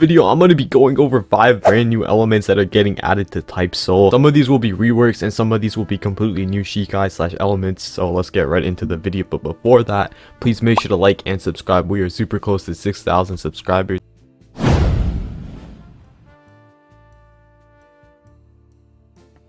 Video, I'm going to be going over 5 brand new elements that are getting added to Type Soul. Some of these will be reworks and some of these will be completely new Shikai slash elements. So let's get right into the video. But before that, please make sure to like and subscribe. We are super close to 6,000 subscribers.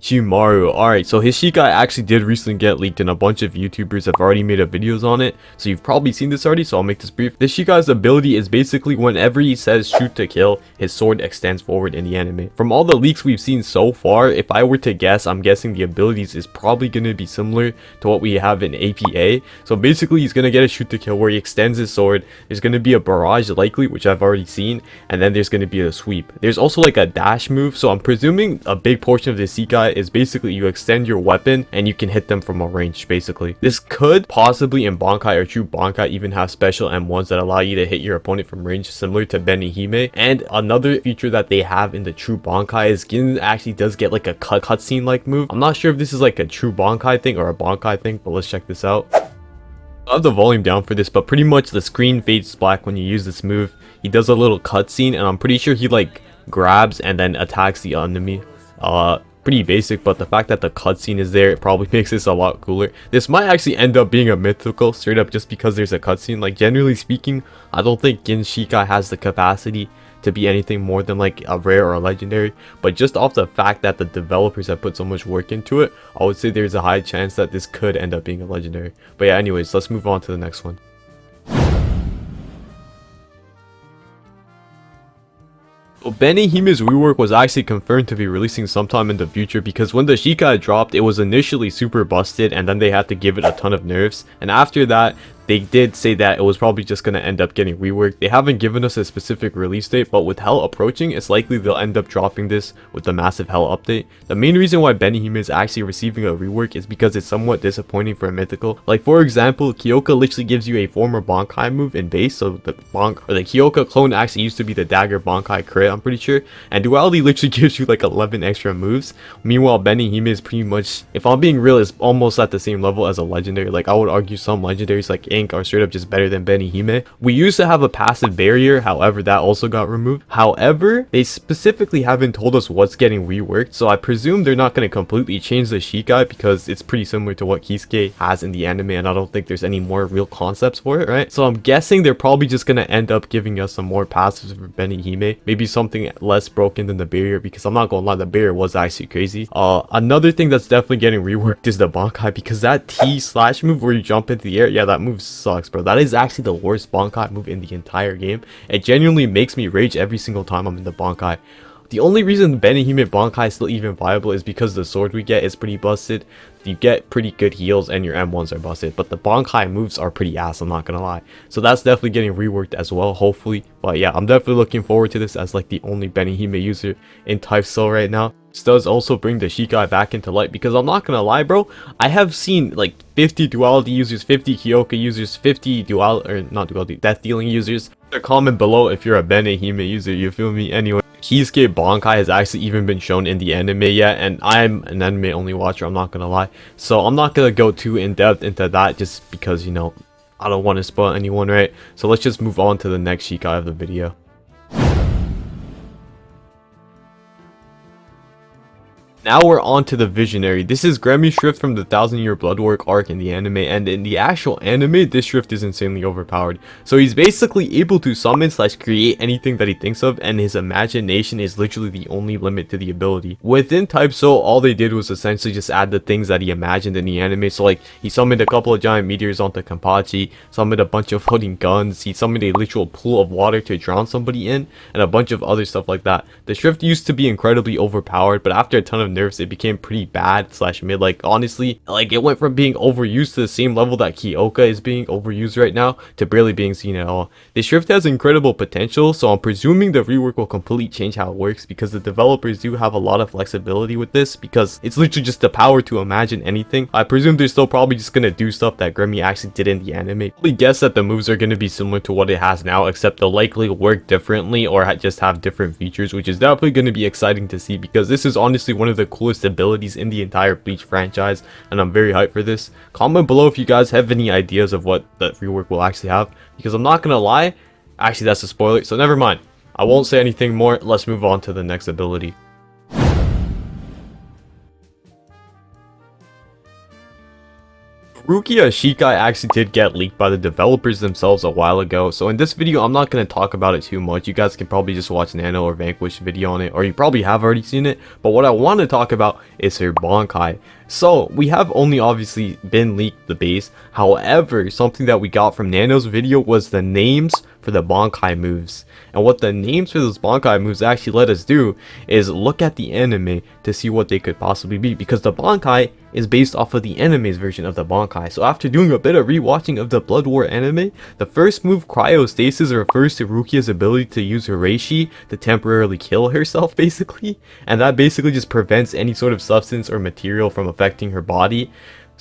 Chimaru. Alright, so his Shikai actually did recently get leaked and a bunch of YouTubers have already made videos on it. So you've probably seen this already, so I'll make this brief. This Shikai's ability is basically whenever he says shoot to kill, his sword extends forward in the anime. From all the leaks we've seen so far, if I were to guess, I'm guessing the abilities is probably going to be similar to what we have in APA. So basically he's going to get a shoot to kill where he extends his sword. There's going to be a barrage likely, which I've already seen, and then there's going to be a sweep. There's also like a dash move, so I'm presuming a big portion of this Shikai is basically you extend your weapon and you can hit them from a range. Basically this could possibly in Bankai or true Bankai even have special M1s that allow you to hit your opponent from range, similar to Benihime. And another feature that they have in the true Bankai is Gin actually does get like a cutscene like move. I'm not sure if this is like a true Bankai thing or a Bankai thing, but let's check this out. I have the volume down for this, but pretty much the screen fades black when you use this move. He does a little cutscene and I'm pretty sure he like grabs and then attacks the enemy. Pretty basic, but the fact that the cutscene is there, it probably makes this a lot cooler. This might actually end up being a mythical straight up just because there's a cutscene. Like generally speaking, I don't think Gin Shikai has the capacity to be anything more than like a rare or a legendary, but just off the fact that the developers have put so much work into it, I would say there's a high chance that this could end up being a legendary. But yeah, anyways, let's move on to the next one. So Benihime's rework was actually confirmed to be releasing sometime in the future, because when the Shikai dropped, it was initially super busted and then they had to give it a ton of nerfs, and after that they did say that it was probably just going to end up getting reworked. They haven't given us a specific release date, but with Hell approaching, it's likely they'll end up dropping this with the massive Hell update. The main reason why Benihime is actually receiving a rework is because it's somewhat disappointing for a mythical. Like for example, Kyoka literally gives you a former Bankai move in base, so the Kyoka clone actually used to be the Dagger Bankai crit, I'm pretty sure, and Duality literally gives you like 11 extra moves. Meanwhile, Benihime is pretty much, if I'm being real, is almost at the same level as a legendary. Like I would argue some legendaries like are straight up just better than Benihime. We used to have a passive barrier, however that also got removed. However, they specifically haven't told us what's getting reworked, so I presume they're not going to completely change the Shikai because it's pretty similar to what Kisuke has in the anime, and I don't think there's any more real concepts for it, right? So I'm guessing they're probably just going to end up giving us some more passives for Benihime, maybe something less broken than the barrier, because I'm not gonna lie, the barrier was actually crazy. Another thing that's definitely getting reworked is the Bankai, because that T slash move where you jump into the air, yeah, that move sucks, bro. That is actually the worst Bankai move in the entire game. It genuinely makes me rage every single time I'm in the Bankai. The only reason Benihime Bankai is still even viable is because the sword we get is pretty busted. You get pretty good heals and your M1s are busted, but the Bankai moves are pretty ass, I'm not gonna lie. So that's definitely getting reworked as well, hopefully. But yeah, I'm definitely looking forward to this as like the only Benihime user in Type Soul right now. This does also bring the Shikai back into light, because I'm not gonna lie, bro, I have seen like 50 duality users, 50 Kyoka users, 50 death dealing users. Comment below if you're a Benihime user, you feel me? Anyway, Kisuke Bankai has actually even been shown in the anime yet, and I'm an anime only watcher, I'm not gonna lie, so I'm not gonna go too in depth into that just because, you know, I don't want to spoil anyone, right? So let's just move on to the next Shikai of the video. Now we're on to the Visionary. This is Gremmy's Shrift from the 1000-Year Bloodwork arc in the anime, and in the actual anime, this Shrift is insanely overpowered. So he's basically able to summon / create anything that he thinks of, and his imagination is literally the only limit to the ability. Within Type Soul, all they did was essentially just add the things that he imagined in the anime. So like, he summoned a couple of giant meteors onto Kenpachi, summoned a bunch of floating guns, he summoned a literal pool of water to drown somebody in, and a bunch of other stuff like that. The Shrift used to be incredibly overpowered, but after a ton of nerfs, it became pretty bad / mid. Like honestly, like it went from being overused to the same level that Kyoka is being overused right now to barely being seen at all. The Shrift has incredible potential, so I'm presuming the rework will completely change how it works, because the developers do have a lot of flexibility with this, because it's literally just the power to imagine anything. I presume they're still probably just gonna do stuff that Grammy actually did in the anime. I guess that the moves are gonna be similar to what it has now, except they'll likely work differently or just have different features, which is definitely gonna be exciting to see, because this is honestly one of the coolest abilities in the entire Bleach franchise, and I'm very hyped for this. Comment below if you guys have any ideas of what the rework will actually have, because I'm not gonna lie, actually that's a spoiler, so never mind. I won't say anything more, let's move on to the next ability. Rukia Shikai actually did get leaked by the developers themselves a while ago, so in this video I'm not going to talk about it too much. You guys can probably just watch Nano or Vanquish video on it, or you probably have already seen it, but what I want to talk about is her Bankai. So we have only obviously been leaked the base, however something that we got from Nano's video was the names for the Bankai moves. And what the names for those Bankai moves actually let us do is look at the anime to see what they could possibly be, because the Bankai is based off of the anime's version of the Bankai. So after doing a bit of rewatching of the Blood War anime, the first move, Cryostasis, refers to Rukia's ability to use her Reishi to temporarily kill herself basically, and that basically just prevents any sort of substance or material from affecting her body.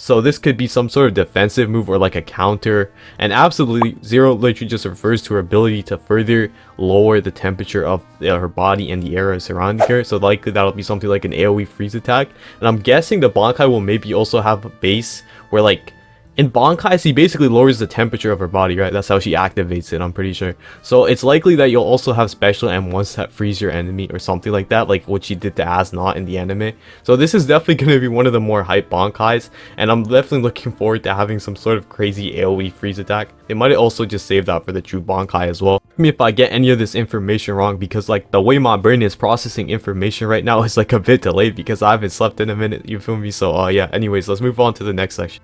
So this could be some sort of defensive move or like a counter, and absolutely Zero literally just refers to her ability to further lower the temperature of her body and the area surrounding her. So likely that'll be something like an AoE freeze attack, and I'm guessing the Bankai will maybe also have a base where, like, in Bankai, she basically lowers the temperature of her body, right? That's how she activates it, I'm pretty sure. So it's likely that you'll also have special M1s that freeze your enemy or something like that, like what she did to Asnot in the anime. So this is definitely going to be one of the more hype Bankais, and I'm definitely looking forward to having some sort of crazy AoE freeze attack. They might also just save that for the true Bankai as well. I mean, if I get any of this information wrong, because like the way my brain is processing information right now is like a bit delayed because I haven't slept in a minute, you feel me? So yeah, anyways, let's move on to the next section.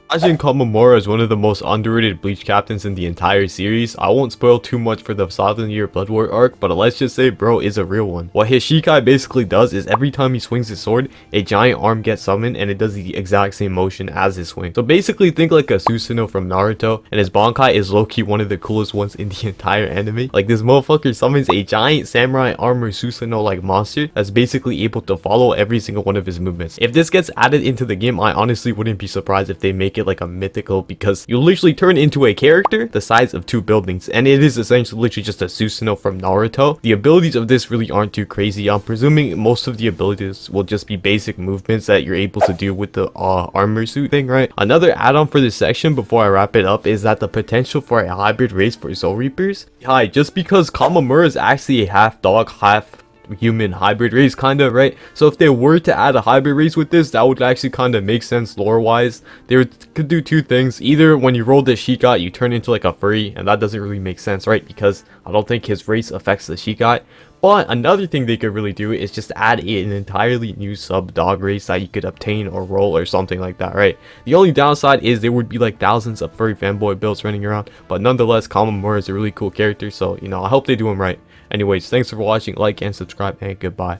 Ajin Kamamura is one of the most underrated Bleach captains in the entire series. I won't spoil too much for the Southern Year Blood War arc, but let's just say bro is a real one. What his Shikai basically does is every time he swings his sword, a giant arm gets summoned and it does the exact same motion as his swing. So basically think like a Susanoo from Naruto, and his Bankai is low-key one of the coolest ones in the entire anime. Like, this motherfucker summons a giant samurai armor Susanoo like monster that's basically able to follow every single one of his movements. If this gets added into the game, I honestly wouldn't be surprised if they make it like a mythical, because you literally turn into a character the size of 2 buildings, and it is essentially literally just a Susanoo from Naruto. The abilities of this really aren't too crazy. I'm presuming most of the abilities will just be basic movements that you're able to do with the armor suit thing, right? Another add-on for this section before I wrap it up is that the potential for a hybrid race for Soul Reapers. Hi, just because Kamamura is actually a half dog, half human hybrid race, kinda, right? So if they were to add a hybrid race with this, that would actually kind of make sense lore wise. They could do 2 things. Either when you roll the Shikai, you turn into like a furry, and that doesn't really make sense, right? Because I don't think his race affects the Shikai. But another thing they could really do is just add an entirely new sub dog race that you could obtain or roll or something like that, right? The only downside is there would be like thousands of furry fanboy builds running around, but nonetheless, Kamamura is a really cool character, so you know, I hope they do him right. Anyways, thanks for watching, like and subscribe, and goodbye.